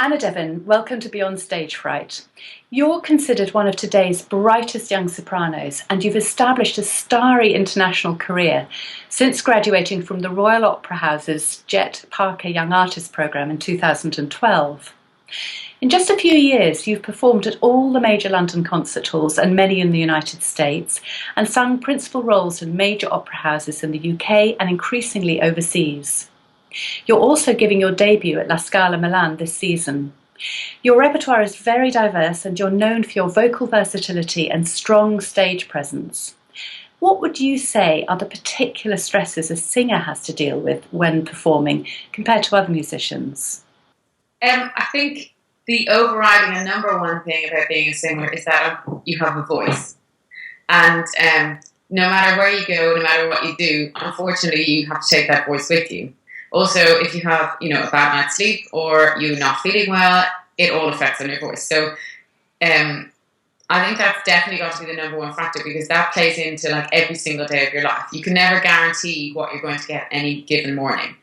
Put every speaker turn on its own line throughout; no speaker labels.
Anna Devin, welcome to Beyond Stage Fright. You're considered one of today's brightest young sopranos, and you've established a starry international career since graduating from the Royal Opera House's Jet Parker Young Artist Programme in 2012. In just a few years, you've performed at all the major London concert halls and many in the United States, and sung principal roles in major opera houses in the UK and increasingly overseas. You're also giving your debut at La Scala Milan this season. Your repertoire is very diverse and you're known for your vocal versatility and strong stage presence. What would you say are the particular stresses a singer has to deal with when performing compared to other musicians?
I think the overriding and number one thing about being a singer is that you have a voice. And no matter where you go, no matter what you do, unfortunately you have to take that voice with you. Also, if you have, a bad night's sleep or you're not feeling well, it all affects on your voice. So I think that's definitely got to be the number one factor, because that plays into like every single day of your life. You can never guarantee what you're going to get any given morning.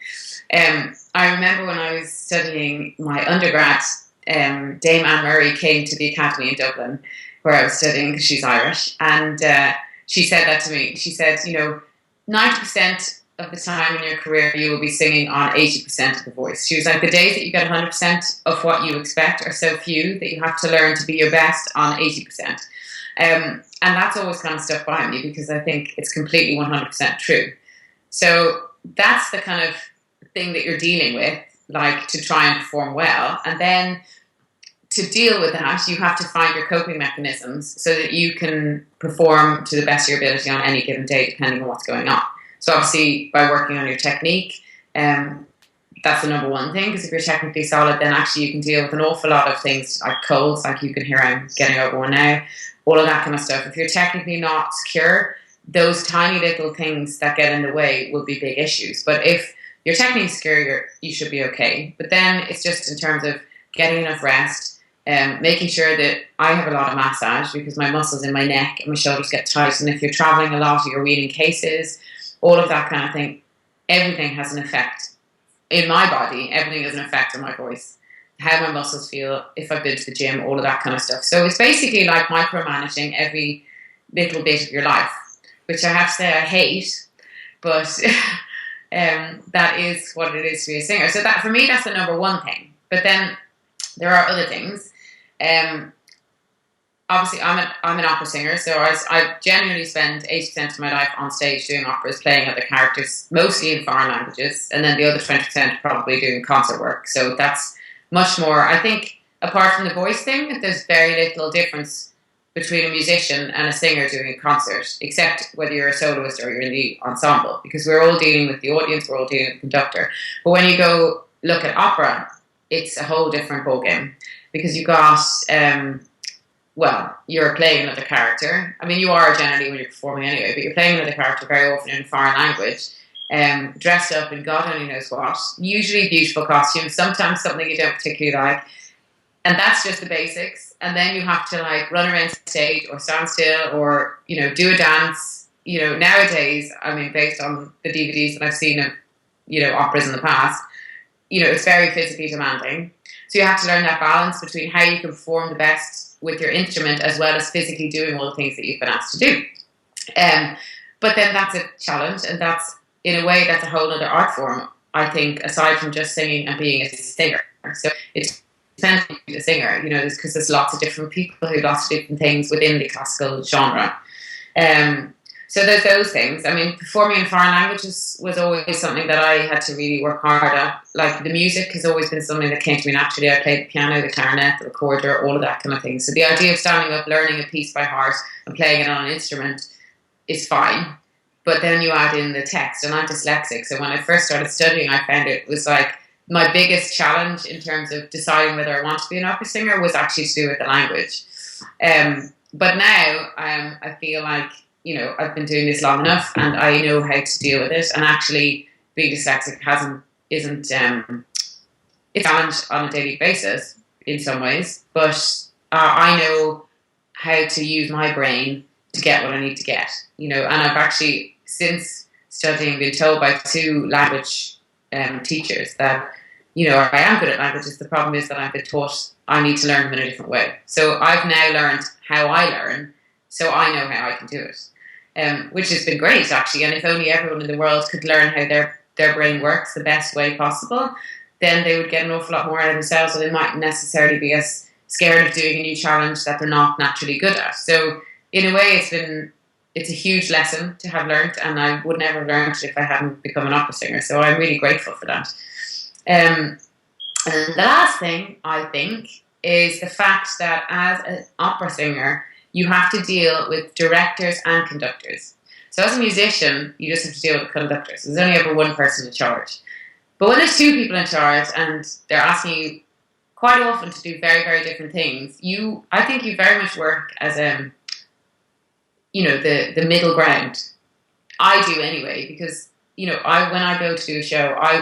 I remember when I was studying my undergrad, Dame Anne Murray came to the academy in Dublin where I was studying, because she's Irish, and she said that to me. She said, 90% of the time in your career you will be singing on 80% of the voice. She was like, the days that you get 100% of what you expect are so few that you have to learn to be your best on 80%. And that's always kind of stuck by me, because I think it's completely 100% true. So that's the kind of thing that you're dealing with, like to try and perform well. And then to deal with that, you have to find your coping mechanisms so that you can perform to the best of your ability on any given day, depending on what's going on. So obviously, by working on your technique, that's the number one thing, because if you're technically solid, then actually you can deal with an awful lot of things like colds, like you can hear I'm getting over one now, all of that kind of stuff. If you're technically not secure, those tiny little things that get in the way will be big issues. But if your technique's secure, you should be okay. But then it's just in terms of getting enough rest, making sure that I have a lot of massage, because my muscles in my neck and my shoulders get tight. And if you're traveling a lot or you're reading cases, all of that kind of thing, everything has an effect. In my body, everything has an effect on my voice. How my muscles feel, if I've been to the gym, all of that kind of stuff. So it's basically like micromanaging every little bit of your life, which I have to say I hate, but that is what it is to be a singer. So that, for me, that's the number one thing. But then there are other things. Obviously, I'm an opera singer, so I generally spend 80% of my life on stage doing operas, playing other characters, mostly in foreign languages, and then the other 20% probably doing concert work. So that's much more. I think, apart from the voice thing, there's very little difference between a musician and a singer doing a concert, except whether you're a soloist or you're in the ensemble, because we're all dealing with the audience, we're all dealing with the conductor. But when you go look at opera, it's a whole different ballgame, because you've got... you're playing another character. I mean, you are generally when you're performing anyway, but you're playing another character very often in a foreign language, dressed up in God only knows what, usually beautiful costumes, sometimes something you don't particularly like. And that's just the basics. And then you have to like run around stage or stand still or, do a dance. Nowadays, I mean, based on the DVDs that I've seen of, operas in the past, it's very physically demanding. So you have to learn that balance between how you can perform the best with your instrument as well as physically doing all the things that you've been asked to do. But then that's a challenge, and that's, in a way, that's a whole other art form, I think, aside from just singing and being a singer. So it's depends on the singer, because there's lots of different people who do lots of different things within the classical genre. So there's those things. I mean, performing in foreign languages was always something that I had to really work hard at. Like, the music has always been something that came to me naturally. I played the piano, the clarinet, the recorder, all of that kind of thing. So the idea of standing up, learning a piece by heart and playing it on an instrument is fine. But then you add in the text, and I'm dyslexic. So when I first started studying, I found it was like my biggest challenge in terms of deciding whether I want to be an opera singer was actually to do with the language. But now I feel like, I've been doing this long enough and I know how to deal with it. And actually, being dyslexic isn't a challenge on a daily basis in some ways. But I know how to use my brain to get what I need to get. And I've actually, since studying, been told by two language teachers that I am good at languages. The problem is that I've been taught I need to learn them in a different way. So I've now learned how I learn, so I know how I can do it, which has been great, actually. And if only everyone in the world could learn how their brain works the best way possible, then they would get an awful lot more out of themselves, and they mightn't necessarily be as scared of doing a new challenge that they're not naturally good at. So in a way, it's a huge lesson to have learned, and I would never have learned it if I hadn't become an opera singer. So I'm really grateful for that. And the last thing, I think, is the fact that as an opera singer, you have to deal with directors and conductors. So as a musician, you just have to deal with conductors. There's only ever one person in charge. But when there's two people in charge and they're asking you quite often to do very, very different things, I think you very much work as the middle ground. I do anyway, because when I go to do a show, I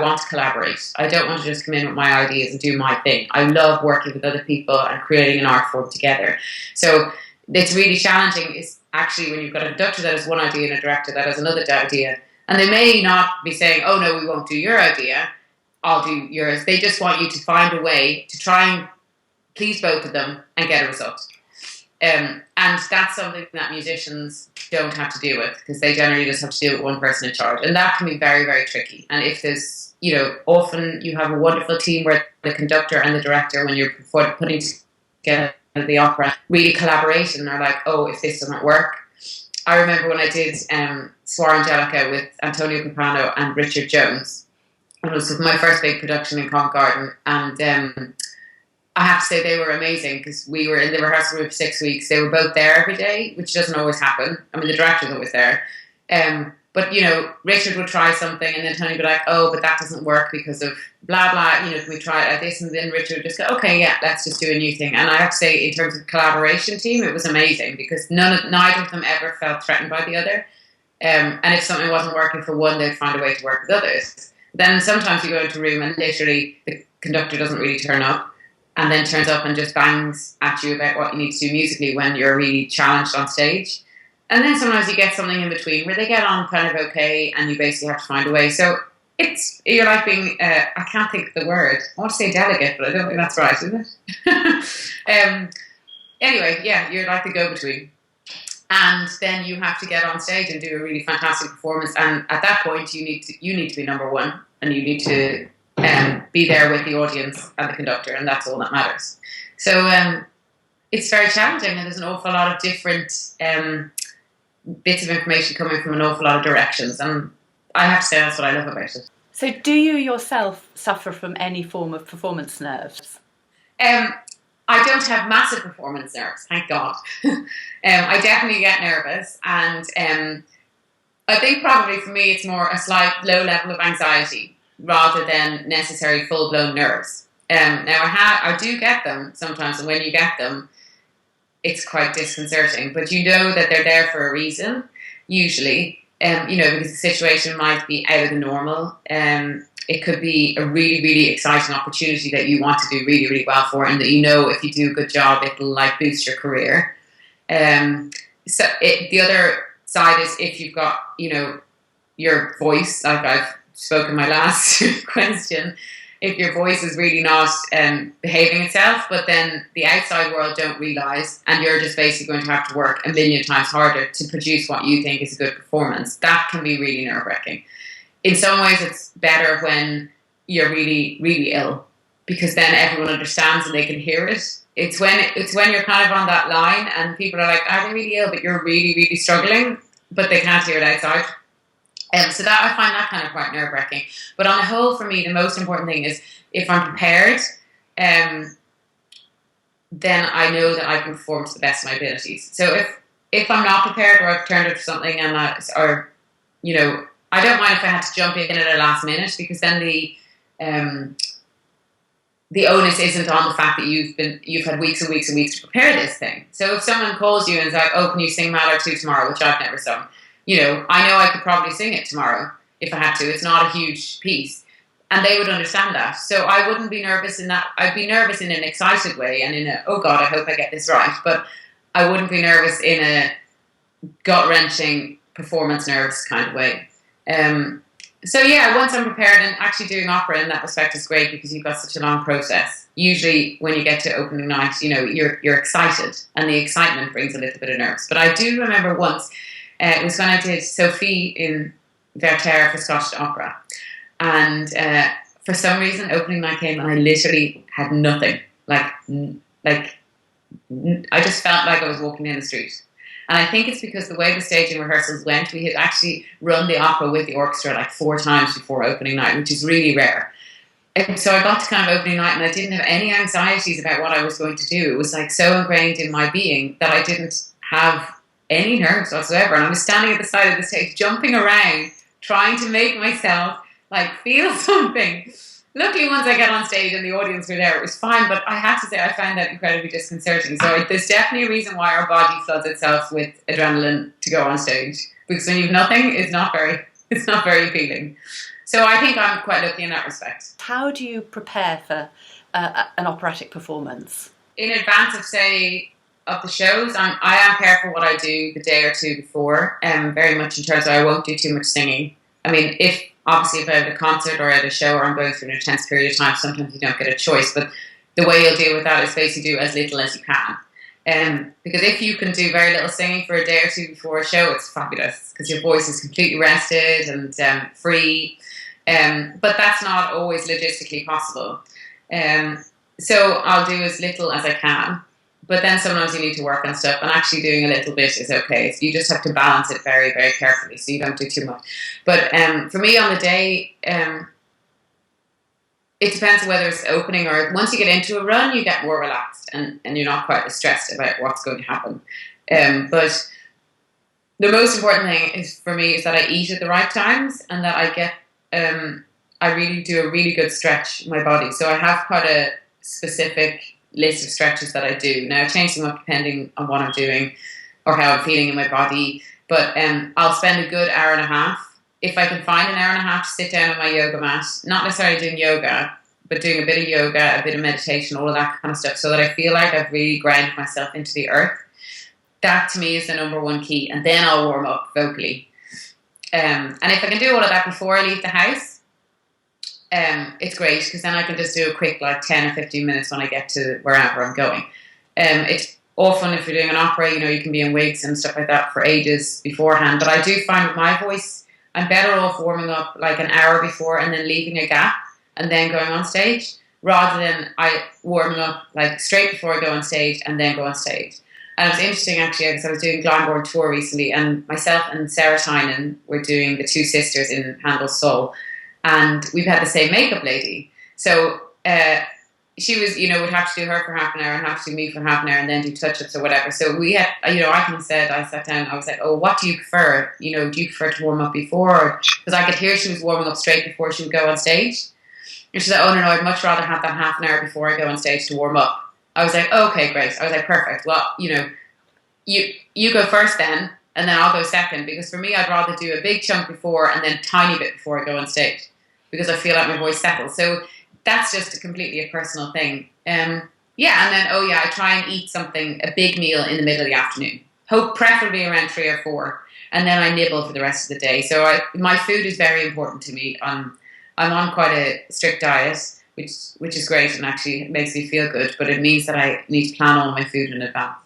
want to collaborate. I don't want to just come in with my ideas and do my thing. I love working with other people and creating an art form together. So it's really challenging is actually when you've got a conductor that has one idea and a director that has another idea. And they may not be saying, oh no, we won't do your idea, I'll do yours. They just want you to find a way to try and please both of them and get a result. And that's something that musicians don't have to deal with, because they generally just have to deal with one person in charge. And that can be very, very tricky. And if there's, often you have a wonderful team where the conductor and the director, when you're putting together the opera, really collaborate and are like, oh, if this doesn't work. I remember when I did Suor Angelica with Antonio Capano and Richard Jones. It was my first big production in Covent Garden, and I have to say they were amazing, because we were in the rehearsal room for 6 weeks. They were both there every day, which doesn't always happen. I mean, the director's always there. But, Richard would try something and then Tony would be like, oh, but that doesn't work because of blah, blah. Can we try it like this? And then Richard would just go, okay, yeah, let's just do a new thing. And I have to say, in terms of collaboration team, it was amazing, because neither of them ever felt threatened by the other. And if something wasn't working for one, they'd find a way to work with others. Then sometimes you go into a room and literally the conductor doesn't really turn up, and then turns up and just bangs at you about what you need to do musically when you're really challenged on stage. And then sometimes you get something in between where they get on kind of okay, and you basically have to find a way. So you're like being, I can't think of the word. I want to say delegate, but I don't think that's right, is it? Anyway, yeah, you're like the go-between. And then you have to get on stage and do a really fantastic performance. And at that point, you need to be number one, and you need to be there with the audience and the conductor, and that's all that matters. So it's very challenging, and there's an awful lot of different bits of information coming from an awful lot of directions, and I have to say that's what I love about it.
So do you yourself suffer from any form of performance nerves?
I don't have massive performance nerves, thank God. I definitely get nervous, and I think probably for me it's more a slight low level of anxiety rather than necessarily full-blown nerves. Now I do get them sometimes, and when you get them, it's quite disconcerting, but you know that they're there for a reason, usually, because the situation might be out of the normal. It could be a really, really exciting opportunity that you want to do really, really well for, and that if you do a good job, it'll boost your career. The other side is if you've got, your voice, like I've spoken my last question, if your voice is really not behaving itself, but then the outside world don't realise, and you're just basically going to have to work a million times harder to produce what you think is a good performance, that can be really nerve-wracking. In some ways, it's better when you're really, really ill, because then everyone understands and they can hear it. It's when you're kind of on that line and people are like, are they really ill? But you're really, really struggling, but they can't hear it outside. So that I find that kind of quite nerve-wracking. But on the whole, for me, the most important thing is if I'm prepared, then I know that I can perform to the best of my abilities. So if I'm not prepared, or I've turned up for something and I don't mind if I had to jump in at the last minute, because then the onus isn't on the fact that you've had weeks and weeks and weeks to prepare this thing. So if someone calls you and is like, oh, can you sing Mahler 2 tomorrow, which I've never sung, I know I could probably sing it tomorrow if I had to. It's not a huge piece. And they would understand that. So I wouldn't be nervous in that. I'd be nervous in an excited way and in a, oh God, I hope I get this right. But I wouldn't be nervous in a gut-wrenching performance nerves kind of way. So yeah, once I'm prepared, and actually doing opera in that respect is great because you've got such a long process. Usually, when you get to opening night, you're excited, and the excitement brings a little bit of nerves. But I do remember once it was when I did Sophie in Werther for Scottish Opera, and for some reason, opening night came, and I literally had nothing. Like I just felt like I was walking down the street. And I think it's because the way the staging rehearsals went, we had actually run the opera with the orchestra like 4 times before opening night, which is really rare. And so I got to kind of opening night and I didn't have any anxieties about what I was going to do. It was like so ingrained in my being that I didn't have any nerves whatsoever. And I was standing at the side of the stage, jumping around, trying to make myself like feel something. Luckily, once I got on stage and the audience were there, it was fine. But I have to say, I found that incredibly disconcerting. So there's definitely a reason why our body floods itself with adrenaline to go on stage, because when you've nothing, it's not very appealing. So I think I'm quite lucky in that respect.
How do you prepare for an operatic performance?
In advance of, say, of the shows, I am careful what I do the day or two before, very much in terms of I won't do too much singing. I mean, if I have a concert or at a show or I'm going through an intense period of time, sometimes you don't get a choice. But the way you'll deal with that is basically do as little as you can. Because if you can do very little singing for a day or two before a show, it's fabulous because your voice is completely rested and free. But that's not always logistically possible. So I'll do as little as I can. But then sometimes you need to work on stuff, and actually doing a little bit is okay. So you just have to balance it very, very carefully so you don't do too much. But for me on the day, it depends on whether it's opening or once you get into a run, you get more relaxed and you're not quite as stressed about what's going to happen. But the most important thing is for me is that I eat at the right times and that I get, I really do a really good stretch in my body. So I have quite a specific list of stretches that I do. Now I change them up depending on what I'm doing or how I'm feeling in my body. But I'll spend a good hour and a half. If I can find an hour and a half to sit down on my yoga mat, not necessarily doing yoga, but doing a bit of yoga, a bit of meditation, all of that kind of stuff, so that I feel like I've really grounded myself into the earth. That to me is the number one key. And then I'll warm up vocally. And if I can do all of that before I leave the house, it's great because then I can just do a quick 10 or 15 minutes when I get to wherever I'm going. It's often if you're doing an opera, you can be in wigs and stuff like that for ages beforehand. But I do find with my voice, I'm better off warming up like an hour before and then leaving a gap and then going on stage rather than I warming up like straight before I go on stage and then go on stage. And it was interesting actually because I was doing Glamborn tour recently and myself and Sarah Tynan were doing The Two Sisters in Handel's Soul. And we've had the same makeup lady. So she was, would have to do her for half an hour and have to do me for half an hour and then do touch-ups or whatever. So we had, I sat down, I was like, oh, what do you prefer? Do you prefer to warm up before? Because I could hear she was warming up straight before she would go on stage. And she's like, oh, no, I'd much rather have that half an hour before I go on stage to warm up. I was like, oh, okay, great. I was like, perfect. Well, you go first then, and then I'll go second. Because for me, I'd rather do a big chunk before and then a tiny bit before I go on stage. Because I feel like my voice settles. So that's just completely a personal thing. And then, I try and eat something, a big meal in the middle of the afternoon. Preferably around 3 or 4. And then I nibble for the rest of the day. So my food is very important to me. I'm on quite a strict diet, which is great and actually makes me feel good. But it means that I need to plan all my food in advance.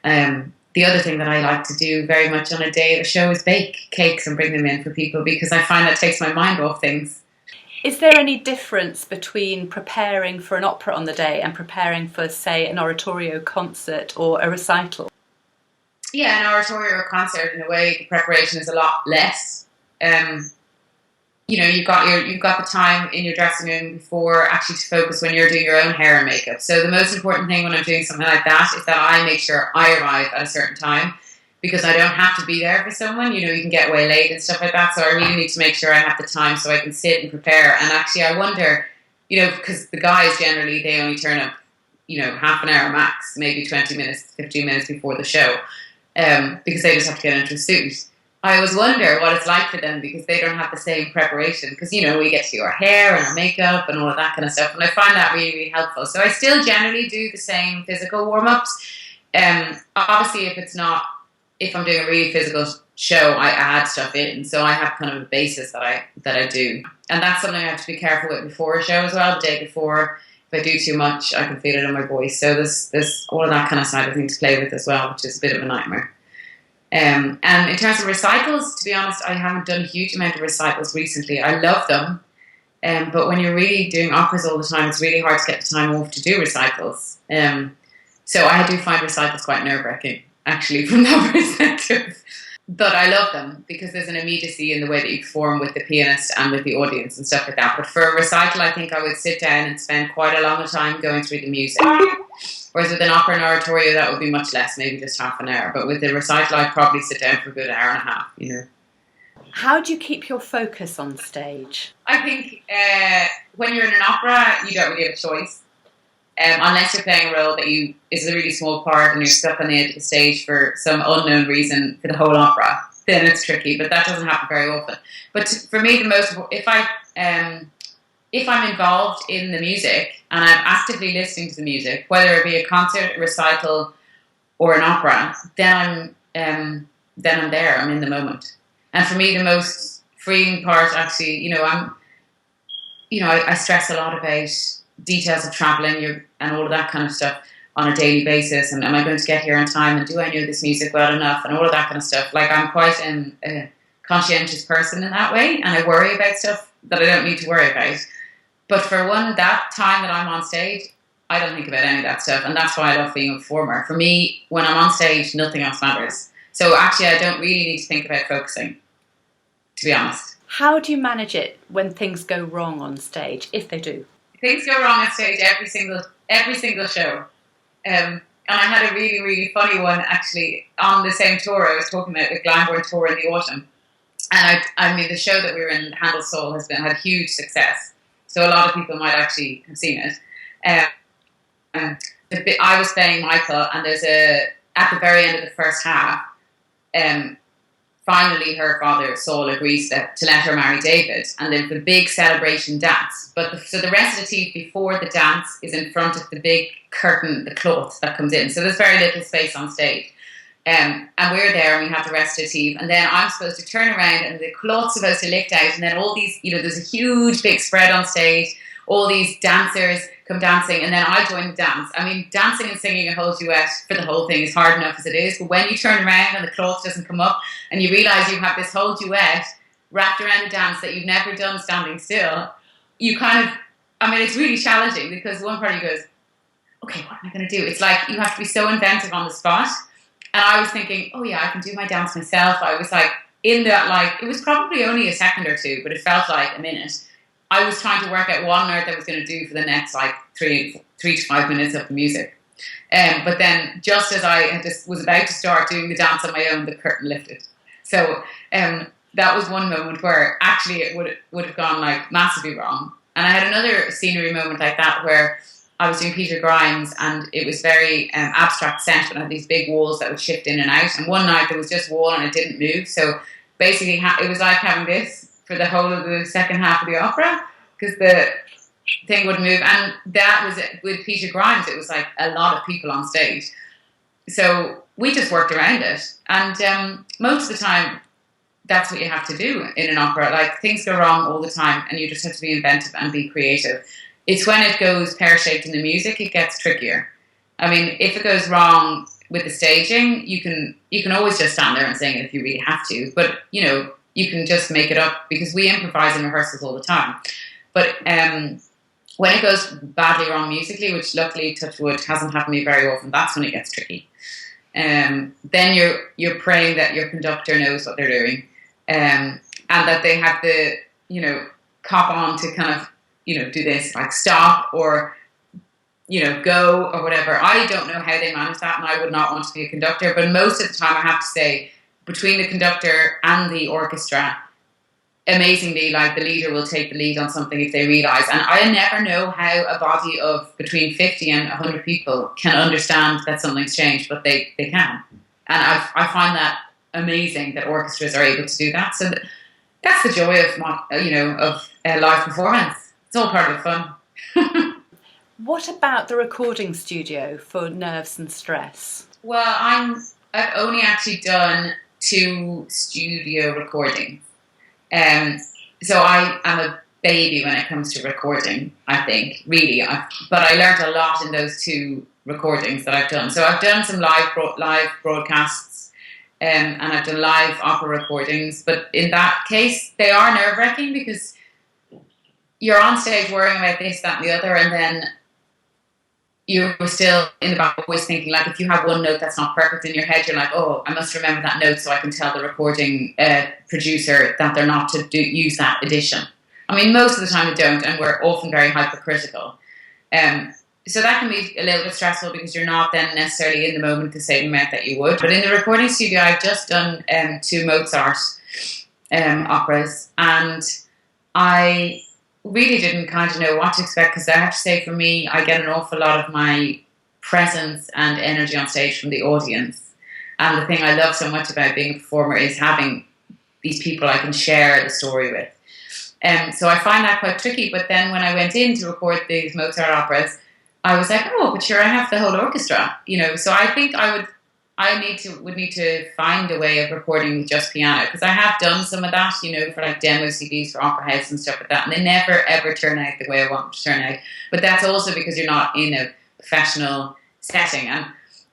The other thing that I like to do very much on a day of a show is bake cakes and bring them in for people because I find that takes my mind off things.
Is there any difference between preparing for an opera on the day and preparing for, say, an oratorio concert or a recital?
Yeah, an oratorio concert, in a way, the preparation is a lot less. You've got the time in your dressing room before actually to focus when you're doing your own hair and makeup. So the most important thing when I'm doing something like that is that I make sure I arrive at a certain time. Because I don't have to be there for someone, you can get way late and stuff like that. So I really need to make sure I have the time so I can sit and prepare. And actually, I wonder, because the guys generally, they only turn up, half an hour max, maybe 20 minutes, 15 minutes before the show, because they just have to get into a suit. I always wonder what it's like for them because they don't have the same preparation. Because, we get to do our hair and our makeup and all of that kind of stuff. And I find that really, really helpful. So I still generally do the same physical warm-ups. Obviously, if I'm doing a really physical show, I add stuff in. So I have kind of a basis that I do, and that's something I have to be careful with before a show as well. The day before, if I do too much, I can feel it in my voice. So there's all of that kind of side of thing to play with as well, which is a bit of a nightmare. And in terms of recitals, to be honest, I haven't done a huge amount of recitals recently. I love them, but when you're really doing operas all the time, it's really hard to get the time off to do recitals. So I do find recitals quite nerve-wracking, actually, from that perspective. But I love them because there's an immediacy in the way that you perform with the pianist and with the audience and stuff like that. But for a recital, I think I would sit down and spend quite a long time going through the music. Whereas with an opera and oratorio, that would be much less, maybe just half an hour. But with the recital, I'd probably sit down for a good hour and a half, you know.
How do you keep your focus on stage?
I think when you're in an opera, you don't really have a choice. Unless you're playing a role that is a really small part and you're stuck on the edge of the stage for some unknown reason for the whole opera, then it's tricky. But that doesn't happen very often. But for me, if I'm involved in the music and I'm actively listening to the music, whether it be a concert, a recital, or an opera, then I'm there. I'm in the moment. And for me, the most freeing part, actually, I stress a lot about details of travelling and all of that kind of stuff on a daily basis. And am I going to get here on time? And do I know this music well enough? And all of that kind of stuff. Like, I'm quite a conscientious person in that way, and I worry about stuff that I don't need to worry about. But for that time that I'm on stage, I don't think about any of that stuff. And that's why I love being a performer. For me, when I'm on stage, nothing else matters. So actually, I don't really need to think about focusing, to be honest.
How do you manage it when things go wrong on stage, if they do?
Things go wrong on stage every single show. And I had a really, really funny one, actually, on the same tour. I was talking about the Glyndebourne tour in the autumn. And I mean, the show that we were in, Handel's Soul, had huge success. So a lot of people might actually have seen it. I was playing Michael, and at the very end of the first half, finally her father, Saul, agrees to let her marry David, and then the big celebration dance. So the recitative before the dance is in front of the big curtain, the cloth that comes in. So there's very little space on stage. And we're there and we have the recitative, and then I'm supposed to turn around and the cloth's supposed to lift out, and then all these, there's a huge big spread on stage, all these dancers come dancing, and then I join the dance. I mean, dancing and singing a whole duet for the whole thing is hard enough as it is, but when you turn around and the cloth doesn't come up and you realise you have this whole duet wrapped around a dance that you've never done standing still, it's really challenging, because one part of you goes, okay, what am I going to do? It's like you have to be so inventive on the spot. And I was thinking, oh yeah, I can do my dance myself. I was like, in that, it was probably only a second or two, but it felt like a minute. I was trying to work out what on earth I was going to do for the next, 3 to 5 minutes of the music. But then, just as I was about to start doing the dance on my own, the curtain lifted. So that was one moment where actually it would have gone, massively wrong. And I had another scenery moment like that where I was doing Peter Grimes, and it was very abstract set, but I had these big walls that would shift in and out. And one night there was just wall and it didn't move. So basically it was like having this for the whole of the second half of the opera, because the thing wouldn't move. And that was it. With Peter Grimes, it was like a lot of people on stage. So we just worked around it. And most of the time, that's what you have to do in an opera. Things go wrong all the time, and you just have to be inventive and be creative. It's when it goes pear-shaped in the music, it gets trickier. I mean, if it goes wrong with the staging, you can always just stand there and sing it if you really have to. But, you can just make it up, because we improvise in rehearsals all the time. But when it goes badly wrong musically, which luckily, touch wood, hasn't happened to me very often, that's when it gets tricky. Then you're praying that your conductor knows what they're doing, and that they have the, cop on to kind of, do this, stop or, go or whatever. I don't know how they manage that, and I would not want to be a conductor. But most of the time, I have to say, between the conductor and the orchestra, amazingly, the leader will take the lead on something if they realise. And I never know how a body of between 50 and 100 people can understand that something's changed, but they can. And I find that amazing that orchestras are able to do that. So that's the joy of live performance. It's all part of the fun.
What about the recording studio for nerves and stress?
Well, I've only actually done to studio recording. So I am a baby when it comes to recording, I think, really. But I learned a lot in those 2 recordings that I've done. So I've done some live broadcasts, and I've done live opera recordings. But in that case, they are nerve-wracking because you're on stage worrying about this, that, and the other, and then you're still in the back always thinking, like, if you have one note that's not perfect in your head, you're like, oh, I must remember that note so I can tell the recording producer that they're not to use that addition. I mean, most of the time we don't, and we're often very hypercritical. So that can be a little bit stressful because you're not then necessarily in the moment the same amount that you would. But in the recording studio, I've just done 2 Mozart operas, and I really didn't kind of know what to expect, because I have to say, for me, I get an awful lot of my presence and energy on stage from the audience. And the thing I love so much about being a performer is having these people I can share the story with. So I find that quite tricky. But then when I went in to record these Mozart operas, I was like, oh, but sure, I have the whole orchestra, So I think would need to find a way of recording with just piano, because I have done some of that, for like demo CDs for Opera House and stuff like that, and they never ever turn out the way I want them to turn out. But that's also because you're not in a professional setting, and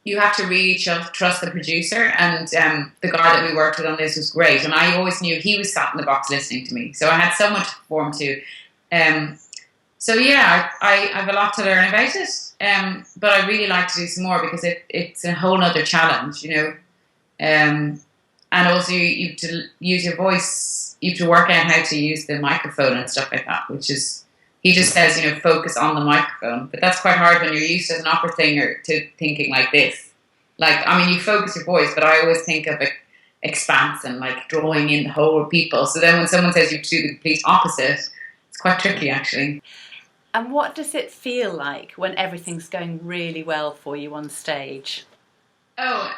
you have to really trust the producer. And the guy that we worked with on this was great, and I always knew he was sat in the box listening to me, so I had someone to perform to. So yeah, I have a lot to learn about it, but I really like to do some more, because it's a whole other challenge, and also you have to use your voice, you have to work out how to use the microphone and stuff like that, which is, he just says, focus on the microphone, but that's quite hard when you're used as an opera singer to thinking like this. Like, I mean, you focus your voice, but I always think of expanse and like drawing in the whole people. So then when someone says you have to do the complete opposite, it's quite tricky, actually.
And what does it feel like when everything's going really well for you on stage?
Oh,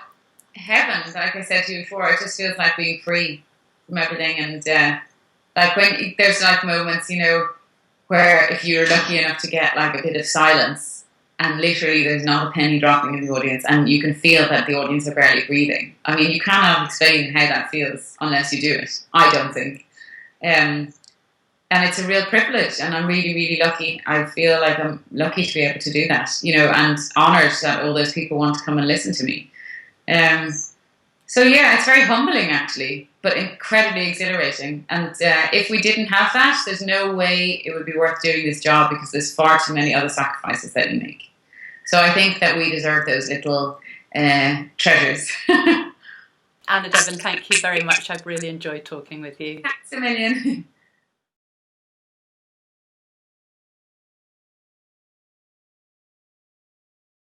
heaven, like I said to you before, it just feels like being free from everything. And like when there's like moments, where if you're lucky enough to get like a bit of silence, and literally there's not a penny dropping in the audience, and you can feel that the audience are barely breathing. I mean, you cannot explain how that feels unless you do it, I don't think. And it's a real privilege, and I'm really, really lucky. I feel like I'm lucky to be able to do that, and honoured that all those people want to come and listen to me. So yeah, it's very humbling, actually, but incredibly exhilarating. And if we didn't have that, there's no way it would be worth doing this job, because there's far too many other sacrifices that you make. So I think that we deserve those little treasures.
Anna Devin, thank you very much. I've really enjoyed talking with you.
Thanks a million.